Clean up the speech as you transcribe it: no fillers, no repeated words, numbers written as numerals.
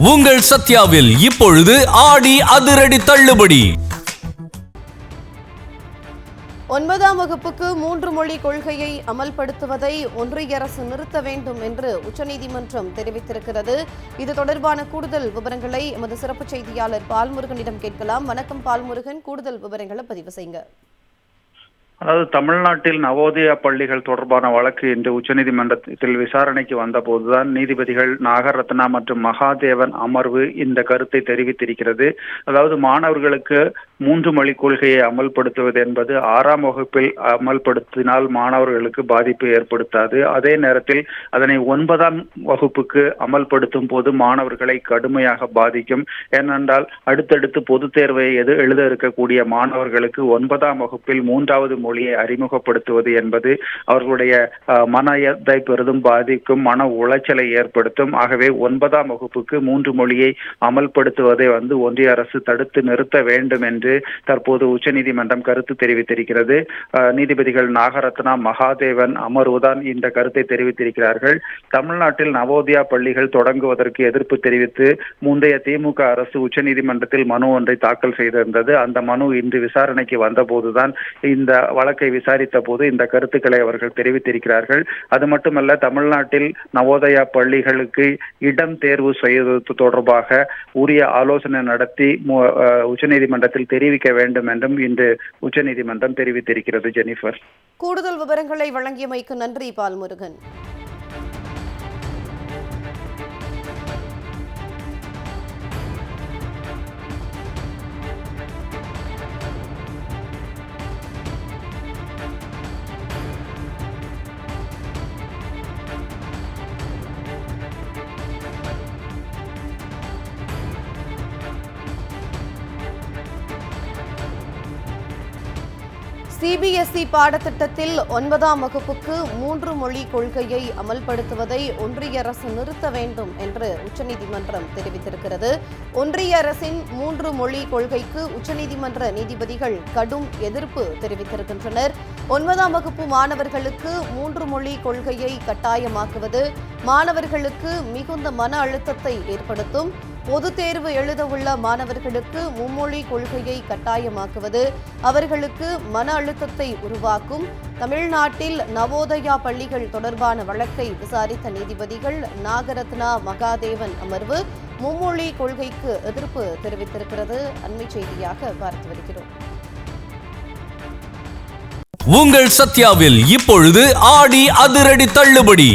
உங்கள் சத்யாவில் இப்பொழுது ஆடி அதிரடி தள்ளுபடி. 9ஆம் வகுப்புக்கு 3 மொழி கொள்கையை அமல்படுத்துவதை ஒன்றிய அரசு நிறுத்த வேண்டும் என்று உச்சநீதிமன்றம் தெரிவித்திருக்கிறது. இது தொடர்பான கூடுதல் விவரங்களை எமது சிறப்பு செய்தியாளர் பால்முருகனிடம் கேட்கலாம். வணக்கம் பால்முருகன், கூடுதல் விவரங்களை பதிவு செய்யுங்க. அதாவது தமிழ்நாட்டில் நவோதயா பள்ளிகள் தொடர்பான வழக்கு இன்று உச்சநீதிமன்றத்தில் விசாரணைக்கு வந்தபோதுதான் நீதிபதிகள் நாகரத்னா மற்றும் மகாதேவன் அமர்வு இந்த கருத்தை தெரிவித்திருக்கிறது. அதாவது மாணவர்களுக்கு 3 மொழி கொள்கையை அமல்படுத்துவது என்பது 6ஆம் வகுப்பில் அமல்படுத்தினால் மாணவர்களுக்கு பாதிப்பு ஏற்படுத்தாது. அதே நேரத்தில் அதனை 9ஆம் வகுப்புக்கு அமல்படுத்தும் போது மாணவர்களை கடுமையாக பாதிக்கும். ஏனென்றால் அடுத்தடுத்து பொதுத் தேர்வை எழுத இருக்கக்கூடிய மாணவர்களுக்கு 9ஆம் வகுப்பில் 3வது மொழியை அறிமுகப்படுத்துவது என்பது அவர்களுடைய மனதை பெரிதும் பாதிக்கும், மன உளைச்சலை ஏற்படுத்தும். ஆகவே 9ஆம் வகுப்புக்கு 3 மொழியை அமல்படுத்துவதை ஒன்றிய அரசு தடுத்து நிறுத்த வேண்டும் என்று தற்போது உச்சநீதிமன்றம் கருத்து தெரிவித்திருக்கிறது. நீதிபதிகள் நாகரத்னா மகாதேவன் அமர்வுதான் இந்த கருத்தை தெரிவித்திருக்கிறார்கள். தமிழ்நாட்டில் நவோதயா பள்ளிகள் தொடங்குவதற்கு எதிர்ப்பு தெரிவித்து முந்தைய திமுக அரசு உச்சநீதிமன்றத்தில் மனு ஒன்றை தாக்கல் செய்திருந்தது. அந்த மனு இன்று விசாரணைக்கு வந்தபோதுதான் இந்த வழக்கை விசாரித்த போது இந்த கருத்துக்களை அவர்கள் தெரிவித்திருக்கிறார்கள். அது மட்டுமல்ல, தமிழ்நாட்டில் நவோதயா பள்ளிகளுக்கு இடம் தேர்வு செய்வது தொடர்பாக உரிய ஆலோசனை நடத்தி உச்சநீதிமன்றத்தில் தெரிவிக்க வேண்டும் என்றும் இன்று உச்சநீதிமன்றம் தெரிவித்திருக்கிறது. ஜெனிஃபர், கூடுதல் விவரங்களை வழங்கியமைக்கு நன்றி பால்முருகன். சிபிஎஸ்இ பாடத்திட்டத்தில் 9ஆம் வகுப்புக்கு 3 மொழி கொள்கையை அமல்படுத்துவதை ஒன்றிய அரசு நிறுத்த வேண்டும் என்று உச்சநீதிமன்றம் தெரிவித்திருக்கிறது. ஒன்றிய அரசின் 3 மொழி கொள்கைக்கு உச்சநீதிமன்ற நீதிபதிகள் கடும் எதிர்ப்பு தெரிவித்திருக்கின்றனர். 9ஆம் வகுப்பு மாணவர்களுக்கு 3 மொழி கொள்கையை கட்டாயமாக்குவது மாணவர்களுக்கு மிகுந்த மன அழுத்தத்தை ஏற்படுத்தும். பொதுத் தேர்வு எழுத உள்ள மாணவர்களுக்கு மும்மொழி கொள்கையை கட்டாயமாக்குவது அவர்களுக்கு மன அழுத்தத்தை உருவாக்கும். தமிழ்நாட்டில் நவோதயா பள்ளிகள் தொடர்பான வழக்கை விசாரித்த நீதிபதிகள் நாகரத்னா மகாதேவன் அமர்வு மும்மொழி கொள்கைக்கு எதிர்ப்பு தெரிவித்திருக்கிறது. அண்மை செய்தியாக பார்த்து வருகிறோம். உங்கள் சத்யாவில் இப்பொழுது ஆடி அதிரடி தள்ளுபடி.